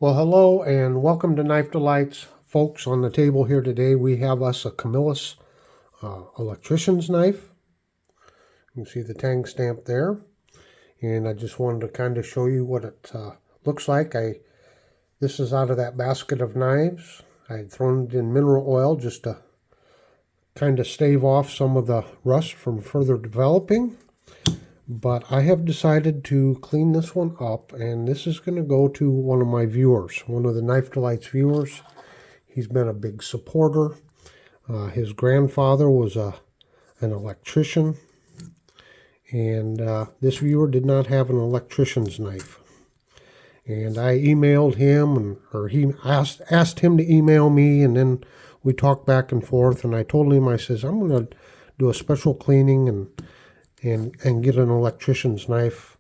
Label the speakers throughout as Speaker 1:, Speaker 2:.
Speaker 1: Well, hello and welcome to Knife Delights. Folks, on the table here today we have us a Camillus Electrician's knife. You can see the tang stamp there. And I just wanted to kind of show you what it looks like. This is out of that basket of knives. I had thrown it in mineral oil just to kind of stave off some of the rust from further developing. But I have decided to clean this one up, and this is going to go to one of my viewers, one of the Knife Delights viewers. He's been a big supporter. His grandfather was an electrician, and this viewer did not have an electrician's knife. And I emailed him, or he asked him to email me, and then we talked back and forth, and I told him, I says, I'm going to do a special cleaning and get an electrician's knife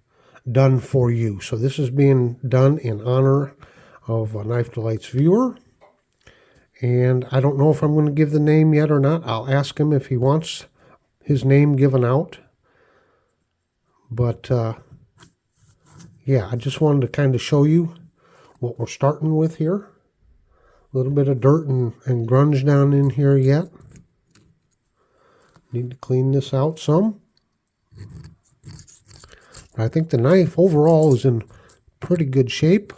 Speaker 1: done for you. So this is being done in honor of a Knife Delights viewer. And I don't know if I'm going to give the name yet or not. I'll ask him if he wants his name given out. But yeah, I just wanted to kind of show you what we're starting with here. A little bit of dirt and grunge down in here yet. Need to clean this out some. I think the knife overall is in pretty good shape.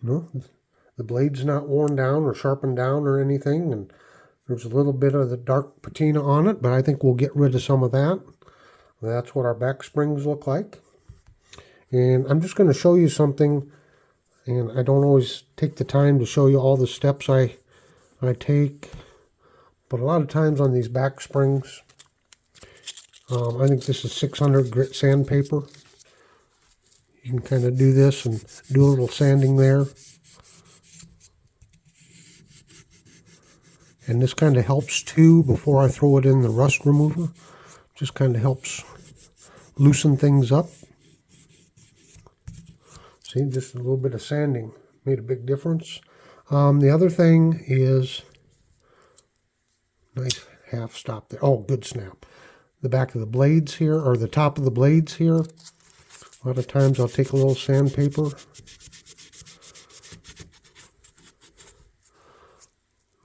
Speaker 1: You know, the blade's not worn down or sharpened down or anything, and there's a little bit of the dark patina on it, but I think we'll get rid of some of that. That's what our back springs look like. And I'm just going to show you something, and I don't always take the time to show you all the steps I take, but a lot of times on these back springs, I think this is 600 grit sandpaper. You can kind of do this and do a little sanding there. And this kind of helps too before I throw it in the rust remover. Just kind of helps loosen things up. See, just a little bit of sanding made a big difference. The other thing is, nice half stop there. Oh, good snap. The back of the blades here, or the top of the blades here. A lot of times I'll take a little sandpaper. You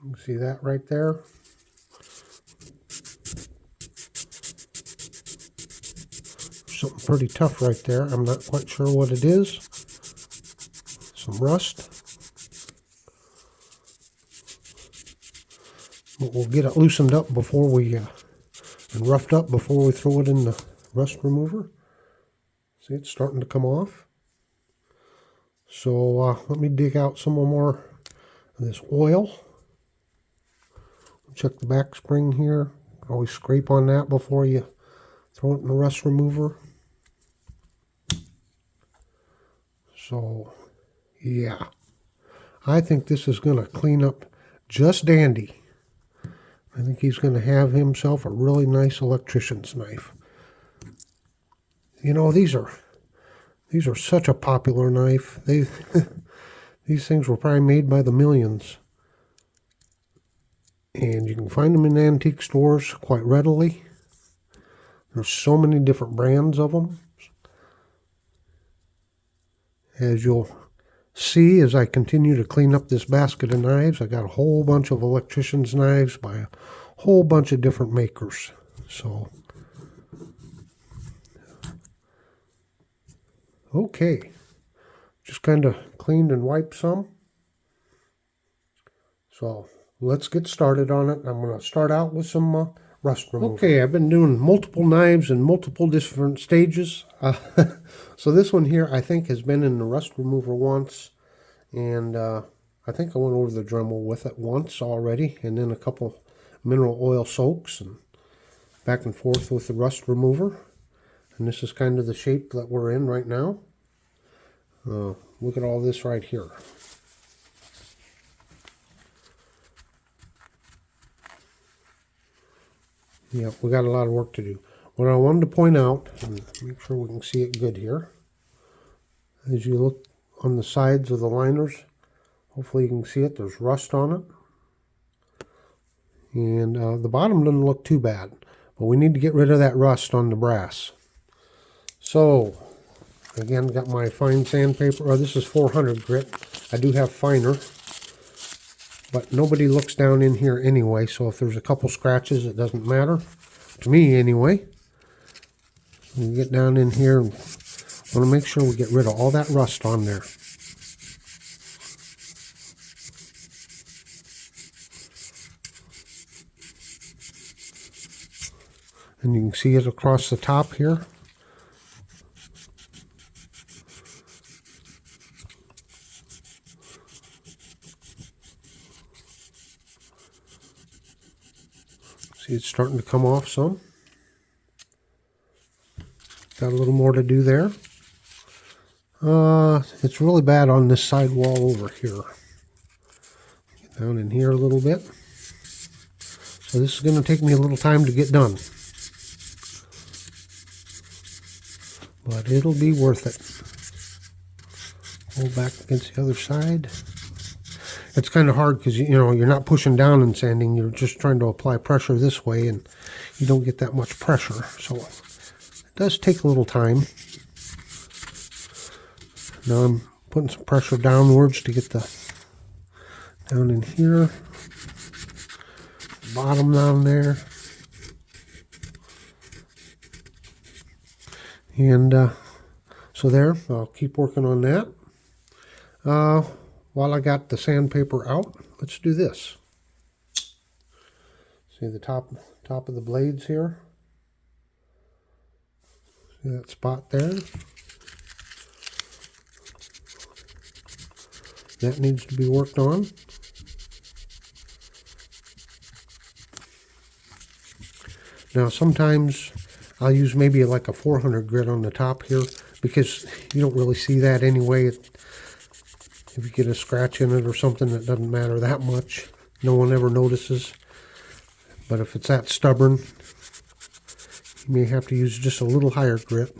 Speaker 1: can see that right there. Something pretty tough right there. I'm not quite sure what it is. Some rust. But we'll get it loosened up before we, and roughed up before we throw it in the rust remover. See, it's starting to come off. So let me dig out some more of this oil. Check the back spring here. Always scrape on that before you throw it in the rust remover. So, yeah. I think this is going to clean up just dandy. I think he's going to have himself a really nice electrician's knife. You know, these are such a popular knife. These things were probably made by the millions. And you can find them in antique stores quite readily. There's so many different brands of them. As you'll see as I continue to clean up this basket of knives, I got a whole bunch of electrician's knives by a whole bunch of different makers. So, okay, just kind of cleaned and wiped some. So let's get started on it. I'm going to start out with some rust remover. Okay, I've been doing multiple knives in multiple different stages. So this one here I think has been in the rust remover once, and I think I went over the Dremel with it once already, and then a couple mineral oil soaks and back and forth with the rust remover. And this is kind of the shape that we're in right now. Look at all this right here. Yeah, we got a lot of work to do. What I wanted to point out, and make sure we can see it good here, as you look on the sides of the liners, hopefully you can see it, there's rust on it. And the bottom doesn't look too bad, but we need to get rid of that rust on the brass. So Again, got my fine sandpaper. Oh, this is 400 grit. I do have finer, but nobody looks down in here anyway, so if there's a couple scratches, it doesn't matter. To me, anyway. We get down in here and want to make sure we get rid of all that rust on there. And you can see it across the top here. See, it's starting to come off some. Got a little more to do there. It's really bad on this side wall over here. Get down in here a little bit. So this is going to take me a little time to get done. But it'll be worth it. Hold back against the other side. It's kind of hard because you're not pushing down and sanding. You're just trying to apply pressure this way, and you don't get that much pressure. So it does take a little time. Now I'm putting some pressure downwards to get the down in here, bottom down there, and so there. I'll keep working on that. While I got the sandpaper out, let's do this. See the top of the blades here? See that spot there? That needs to be worked on. Now sometimes I'll use maybe like a 400 grit on the top here because you don't really see that anyway. If you get a scratch in it or something, it doesn't matter that much. No one ever notices. But if it's that stubborn, you may have to use just a little higher grit.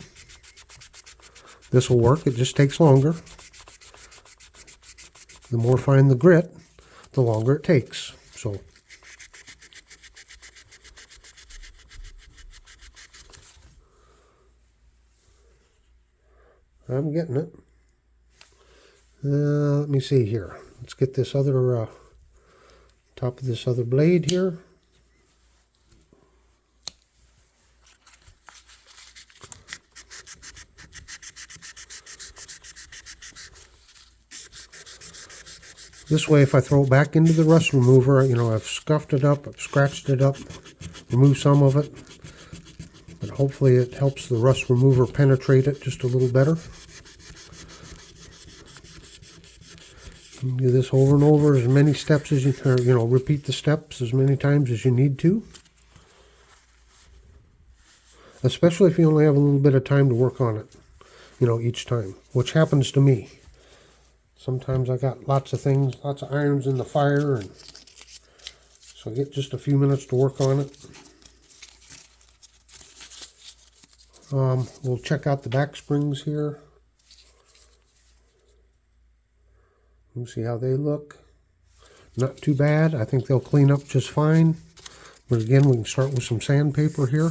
Speaker 1: This will work. It just takes longer. The more fine the grit, the longer it takes. So I'm getting it. Let me see here. Let's get this other top of this other blade here. This way, if I throw it back into the rust remover, I've scuffed it up, I've scratched it up, removed some of it, but hopefully it helps the rust remover penetrate it just a little better. Do this over and over, as many steps as you can, repeat the steps as many times as you need to. Especially if you only have a little bit of time to work on it, each time, which happens to me. Sometimes I got lots of things, lots of irons in the fire, and so I get just a few minutes to work on it. We'll check out the back springs here. We'll see how they look. Not too bad. I think they'll clean up just fine. But again, we can start with some sandpaper here.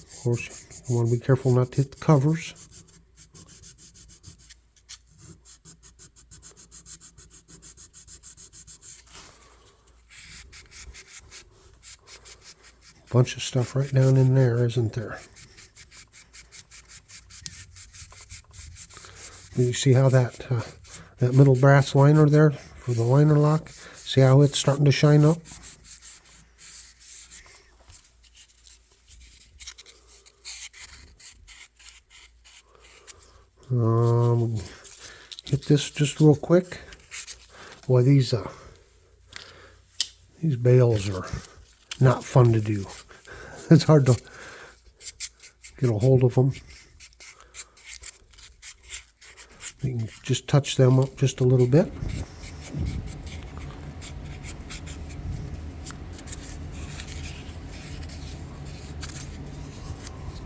Speaker 1: Of course, you want to be careful not to hit the covers. Bunch of stuff right down in there, isn't there? You see how that middle brass liner there for the liner lock? See how it's starting to shine up? Hit this just real quick. Boy, these bales are not fun to do. It's hard to get a hold of them. You can just touch them up just a little bit.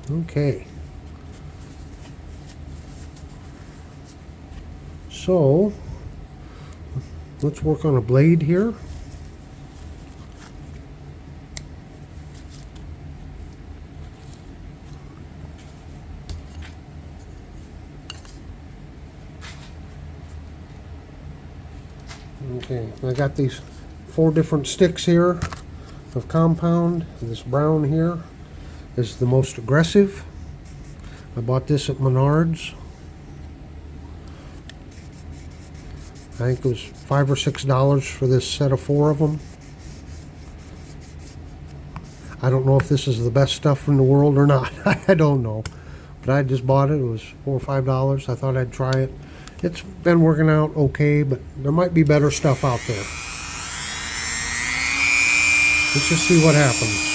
Speaker 1: Okay. So, let's work on a blade here. Okay, I got these 4 different sticks here of compound. This brown here is the most aggressive. I bought this at Menards. I think it was $5 or $6 for this set of 4 of them. I don't know if this is the best stuff in the world or not. I don't know. But I just bought it. It was $4 or $5. I thought I'd try it. It's been working out okay, but there might be better stuff out there. Let's just see what happens.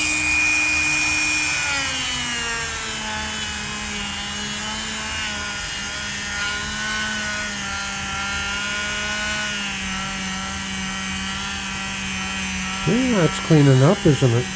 Speaker 1: Yeah, it's cleaning up, isn't it?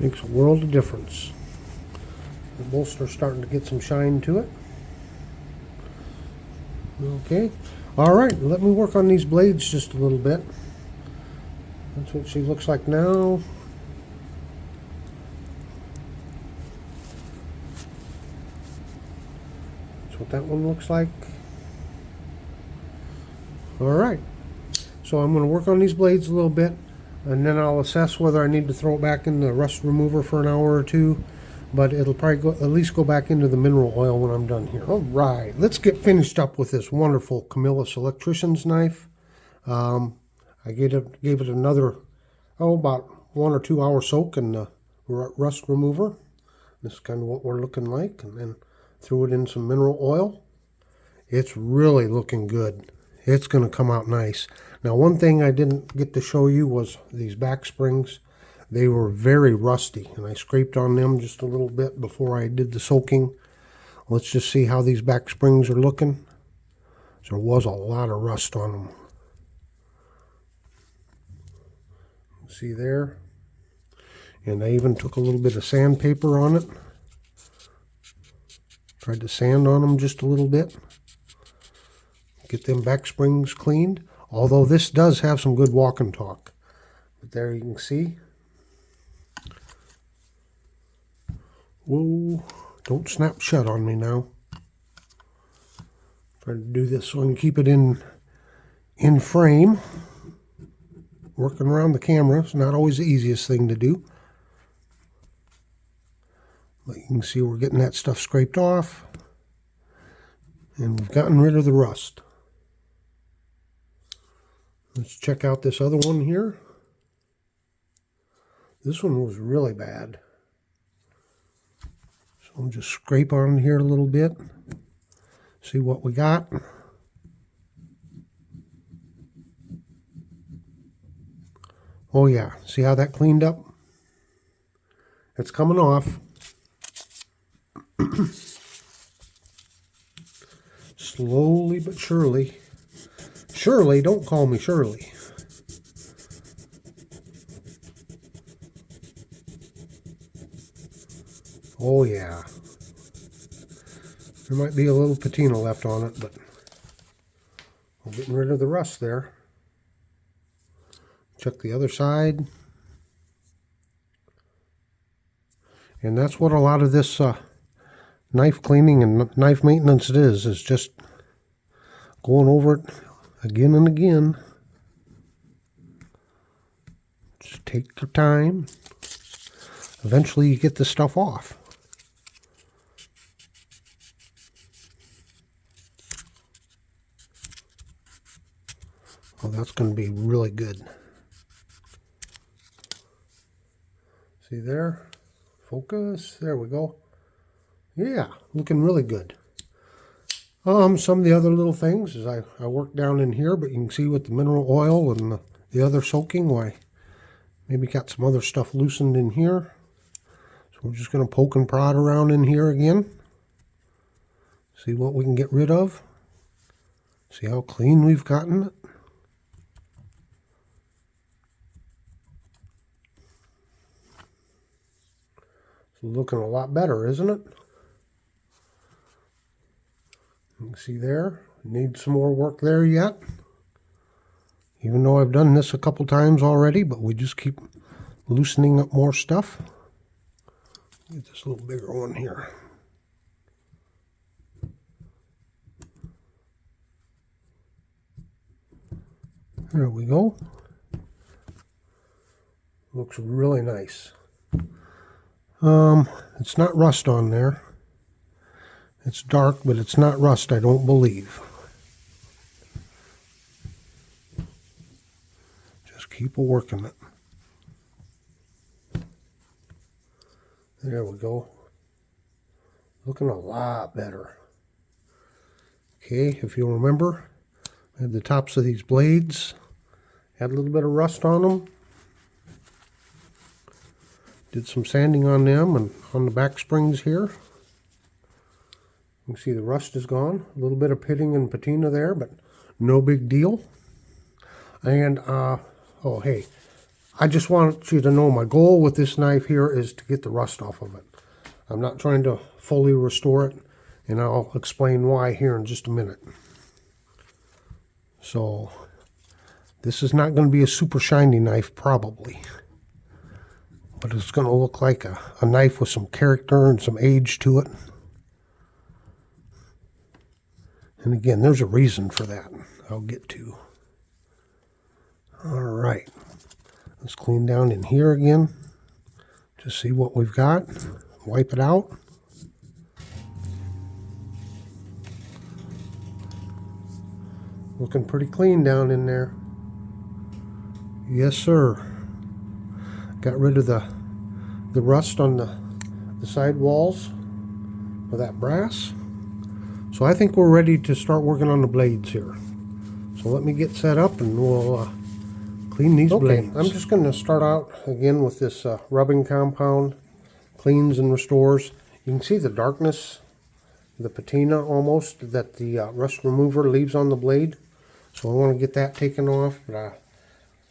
Speaker 1: Makes a world of difference. The bolster's starting to get some shine to it. Okay. Alright, let me work on these blades just a little bit. That's what she looks like now. That's what that one looks like. Alright. So I'm going to work on these blades a little bit, and then I'll assess whether I need to throw it back in the rust remover for an hour or two. But it'll probably at least go back into the mineral oil when I'm done here. All right, let's get finished up with this wonderful Camillus Electrician's knife. I gave it another, about 1 or 2 hour soak in the rust remover. This is kind of what we're looking like. And then threw it in some mineral oil. It's really looking good. It's going to come out nice. Now, one thing I didn't get to show you was these back springs. They were very rusty, and I scraped on them just a little bit before I did the soaking. Let's just see how these back springs are looking. There was a lot of rust on them. See there? And I even took a little bit of sandpaper on it. Tried to sand on them just a little bit. Get them back springs cleaned. Although this does have some good walk and talk. But there you can see. Whoa, don't snap shut on me now. Try to do this so I can keep it in frame. Working around the camera is not always the easiest thing to do. But you can see we're getting that stuff scraped off. And we've gotten rid of the rust. Let's check out this other one here. This one was really bad. So I'll just scrape on here a little bit. See what we got. Oh yeah, see how that cleaned up? It's coming off. Slowly but surely. Shirley, don't call me Shirley. Oh yeah. There might be a little patina left on it, but I'm getting rid of the rust there. Check the other side. And that's what a lot of this knife cleaning and knife maintenance is just going over it again and again. Just take your time. Eventually you get this stuff off. Oh, that's going to be really good. See there? Focus. There we go. Yeah, looking really good. Some of the other little things is I work down in here, but you can see with the mineral oil and the other soaking, why maybe got some other stuff loosened in here. So we're just going to poke and prod around in here again. See what we can get rid of. See how clean we've gotten it. It's looking a lot better, isn't it? You can see there, need some more work there yet. Even though I've done this a couple times already, but we just keep loosening up more stuff. Get this little bigger one here. There we go. Looks really nice. It's not rust on there. It's dark, but it's not rust, I don't believe. Just keep working it. There we go. Looking a lot better. Okay, if you'll remember, I had the tops of these blades, had a little bit of rust on them. Did some sanding on them and on the back springs here. You can see the rust is gone. A little bit of pitting and patina there, but no big deal. And, oh hey, I just want you to know my goal with this knife here is to get the rust off of it. I'm not trying to fully restore it, and I'll explain why here in just a minute. So, this is not going to be a super shiny knife, probably. But it's going to look like a knife with some character and some age to it. And again, there's a reason for that I'll get to. All right. Let's clean down in here again. Just see what we've got. Wipe it out. Looking pretty clean down in there. Yes, sir. Got rid of the rust on the side walls of that brass. So I think we're ready to start working on the blades here. So let me get set up and we'll clean these blades. I'm just going to start out again with this rubbing compound. Cleans and restores. You can see the darkness, the patina almost, that the rust remover leaves on the blade. So I want to get that taken off, but I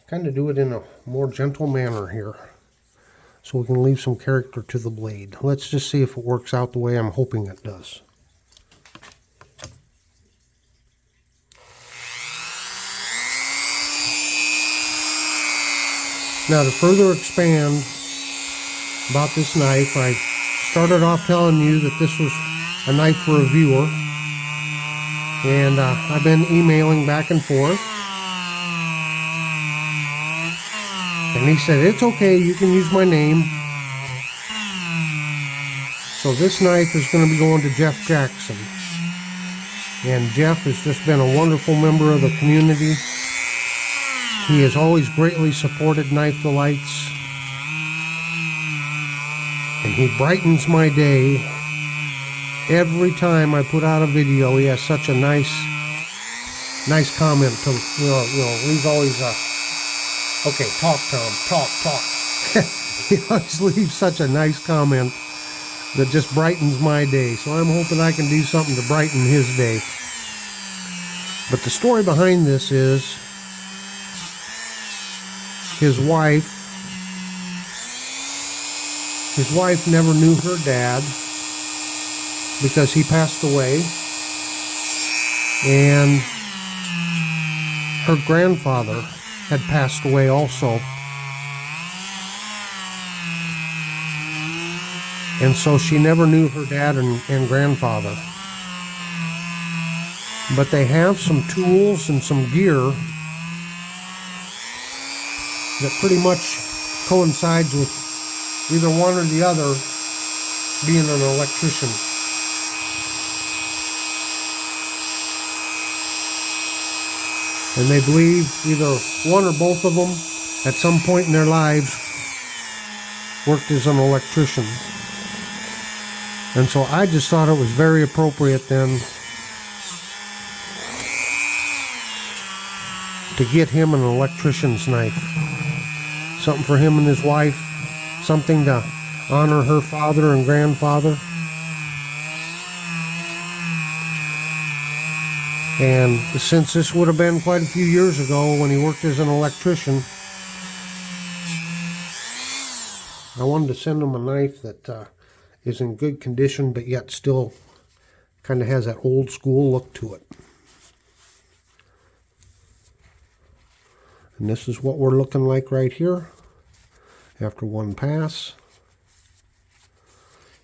Speaker 1: kind of do it in a more gentle manner here, so we can leave some character to the blade. Let's just see if it works out the way I'm hoping it does. Now to further expand about this knife, I started off telling you that this was a knife for a viewer, and I've been emailing back and forth. And he said, it's okay, you can use my name. So this knife is going to be going to Jeff Jackson. And Jeff has just been a wonderful member of the community. He has always greatly supported Knife Delights. And he brightens my day. Every time I put out a video, he has such a nice comment to, he's always, okay, talk, Tom, talk. He always leaves such a nice comment that just brightens my day. So I'm hoping I can do something to brighten his day. But the story behind this is his wife never knew her dad because he passed away, and her grandfather had passed away also. And so she never knew her dad and grandfather. But they have some tools and some gear that pretty much coincides with either one or the other being an electrician. And they believe either one or both of them at some point in their lives worked as an electrician. And so I just thought it was very appropriate then to get him an electrician's knife. Something for him and his wife, something to honor her father and grandfather. And since this would have been quite a few years ago when he worked as an electrician, I wanted to send him a knife that is in good condition, but yet still kind of has that old school look to it. And this is what we're looking like right here after one pass.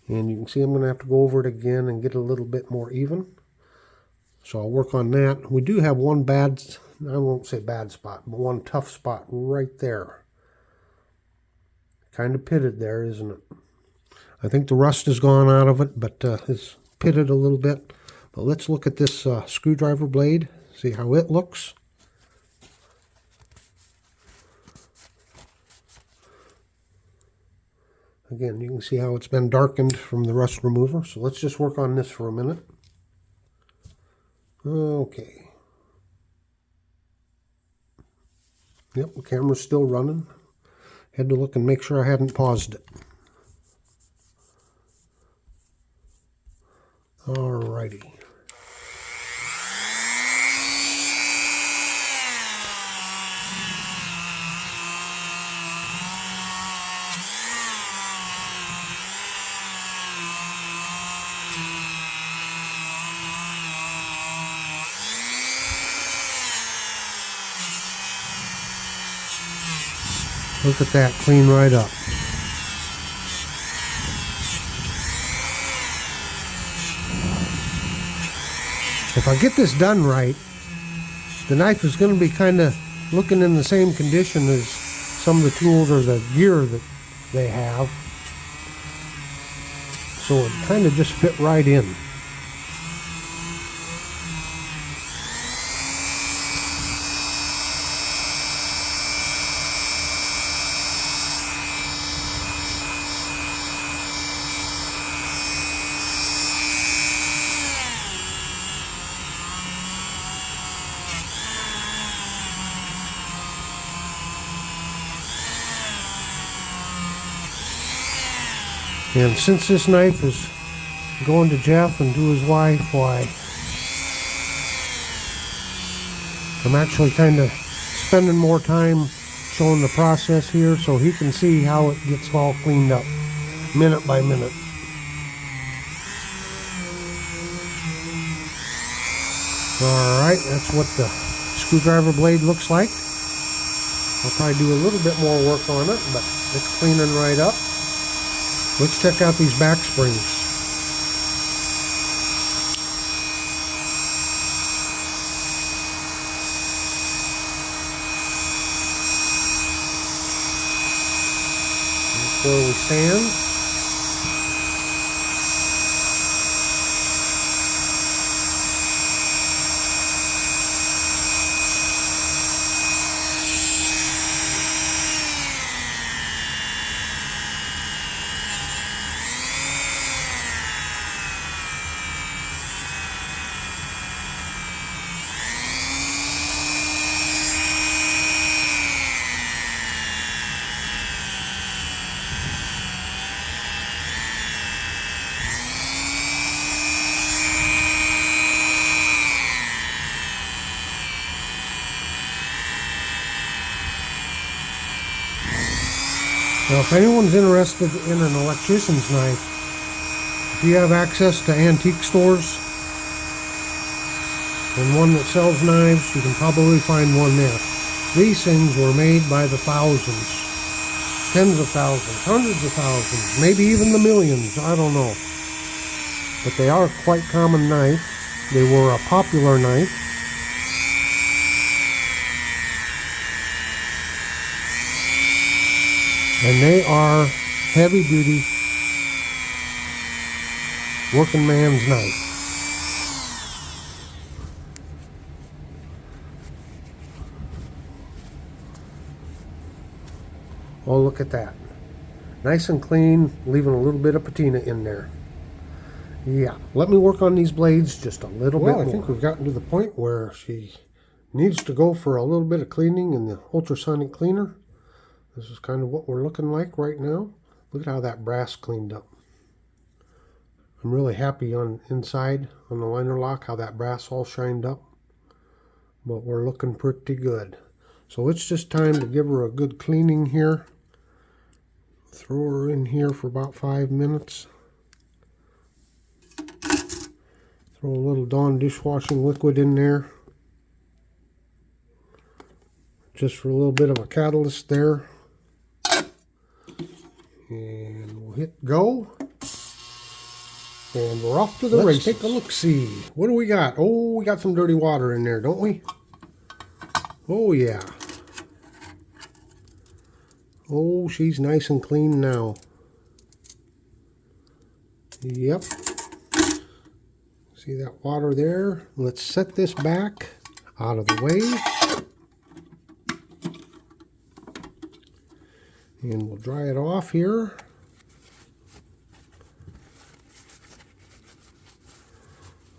Speaker 1: And you can see I'm going to have to go over it again and get a little bit more even. So I'll work on that. We do have one bad, I won't say bad spot, but one tough spot right there. Kind of pitted there, isn't it? I think the rust has gone out of it, but it's pitted a little bit. But let's look at this screwdriver blade, see how it looks. Again, you can see how it's been darkened from the rust remover. So let's just work on this for a minute. Okay. Yep, the camera's still running. Had to look and make sure I hadn't paused it. Alrighty. Look at that, clean right up. If I get this done right, the knife is going to be kind of looking in the same condition as some of the tools or the gear that they have. So it kind of just fit right in. And since this knife is going to Jeff and to his wife, why, I'm actually kind of spending more time showing the process here so he can see how it gets all cleaned up, minute by minute. Alright, that's what the screwdriver blade looks like. I'll probably do a little bit more work on it, but it's cleaning right up. Let's check out these back springs. That's where we stand. Now, if anyone's interested in an electrician's knife, if you have access to antique stores and one that sells knives, you can probably find one there. These things were made by the thousands, tens of thousands, hundreds of thousands, maybe even the millions, I don't know. But they are quite common knives. They were a popular knife. And they are heavy-duty working man's knife. Oh, look at that. Nice and clean, leaving a little bit of patina in there. Yeah, let me work on these blades just a little bit more. Well, I think we've gotten to the point where she needs to go for a little bit of cleaning in the ultrasonic cleaner. This is kind of what we're looking like right now. Look at how that brass cleaned up. I'm really happy on inside on the liner lock how that brass all shined up. But we're looking pretty good. So it's just time to give her a good cleaning here. Throw her in here for about 5 minutes. Throw a little Dawn dishwashing liquid in there. Just for a little bit of a catalyst there. And we'll hit go. And we're off to the races. Let's take a look-see. What do we got? Oh, we got some dirty water in there, don't we? Oh, yeah. Oh, she's nice and clean now. Yep. See that water there? Let's set this back out of the way. And we'll dry it off here.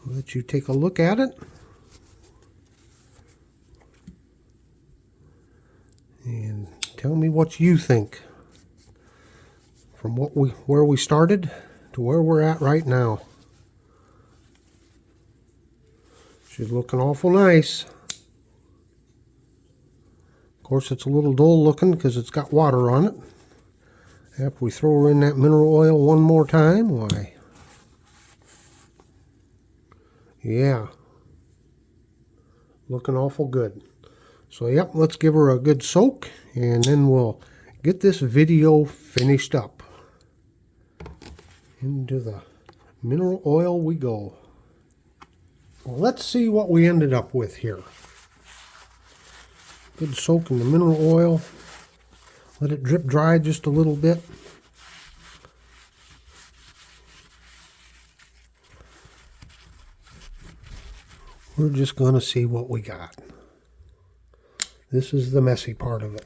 Speaker 1: I'll let you take a look at it. And tell me what you think. From where we started to where we're at right now. She's looking awful nice. Of course, it's a little dull looking because it's got water on it. After we throw her in that mineral oil one more time, why? Yeah. Looking awful good. So, yep, let's give her a good soak, and then we'll get this video finished up. Into the mineral oil we go. Well, let's see what we ended up with here. Good soak in the mineral oil. Let it drip dry just a little bit. We're just going to see what we got. This is the messy part of it.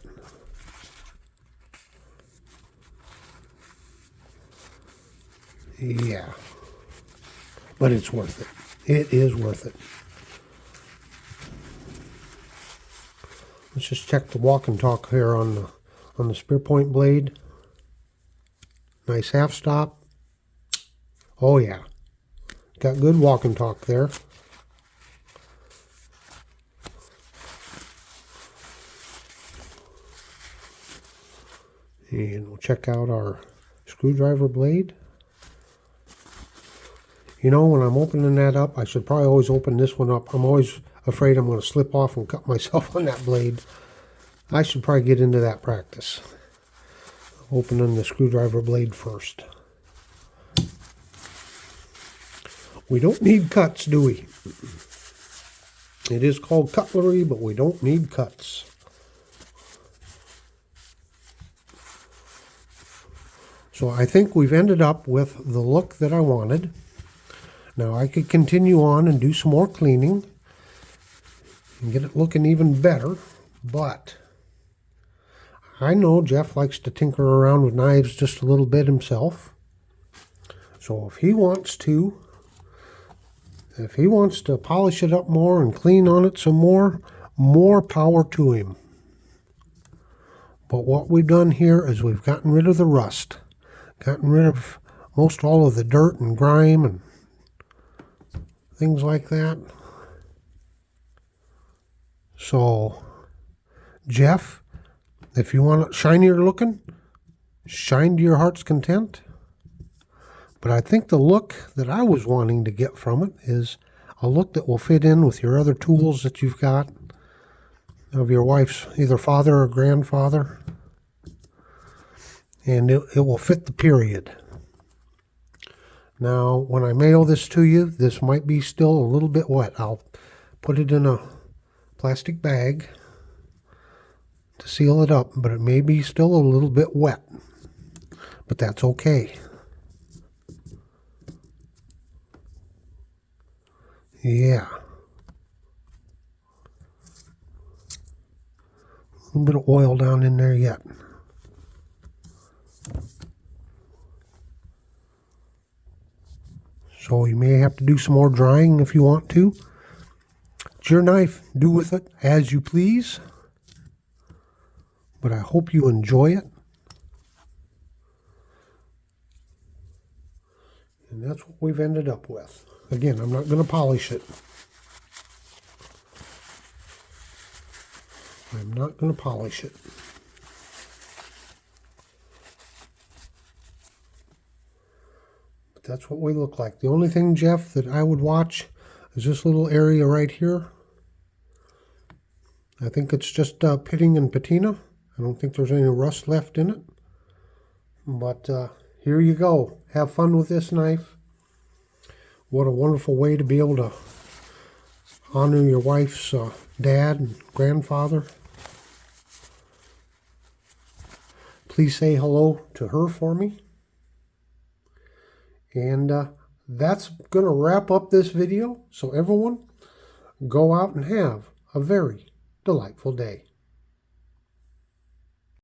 Speaker 1: Yeah. But it's worth it. It is worth it. Let's just check the walk and talk here on the spear point blade. Nice half stop. Oh yeah. Got good walk and talk there. And we'll check out our screwdriver blade. You know, when I'm opening that up, I should probably always open this one up. I'm always afraid I'm going to slip off and cut myself on that blade. I should probably get into that practice. Opening the screwdriver blade first. We don't need cuts, do we? It is called cutlery, but we don't need cuts. So I think we've ended up with the look that I wanted. Now I could continue on and do some more cleaning and get it looking even better, but I know Jeff likes to tinker around with knives just a little bit himself. So if he wants to polish it up more and clean on it some more power to him. But what we've done here is we've gotten rid of the rust, gotten rid of most all of the dirt and grime and things like that. So, Jeff, if you want it shinier looking, shine to your heart's content. But I think the look that I was wanting to get from it is a look that will fit in with your other tools that you've got of your wife's either father or grandfather. And it will fit the period. Now, when I mail this to you, this might be still a little bit wet. I'll put it in a plastic bag to seal it up, but it may be still a little bit wet. But that's okay. Yeah. A little bit of oil down in there yet. So you may have to do some more drying if you want to. It's your knife. Do with it as you please. But I hope you enjoy it. And that's what we've ended up with. Again, I'm not going to polish it. I'm not going to polish it. But that's what we look like. The only thing, Jeff, that I would watch is this little area right here. I think it's just pitting and patina. I don't think there's any rust left in it. But here you go. Have fun with this knife. What a wonderful way to be able to honor your wife's dad and grandfather. Please say hello to her for me. And that's going to wrap up this video. So everyone, go out and have a very delightful day.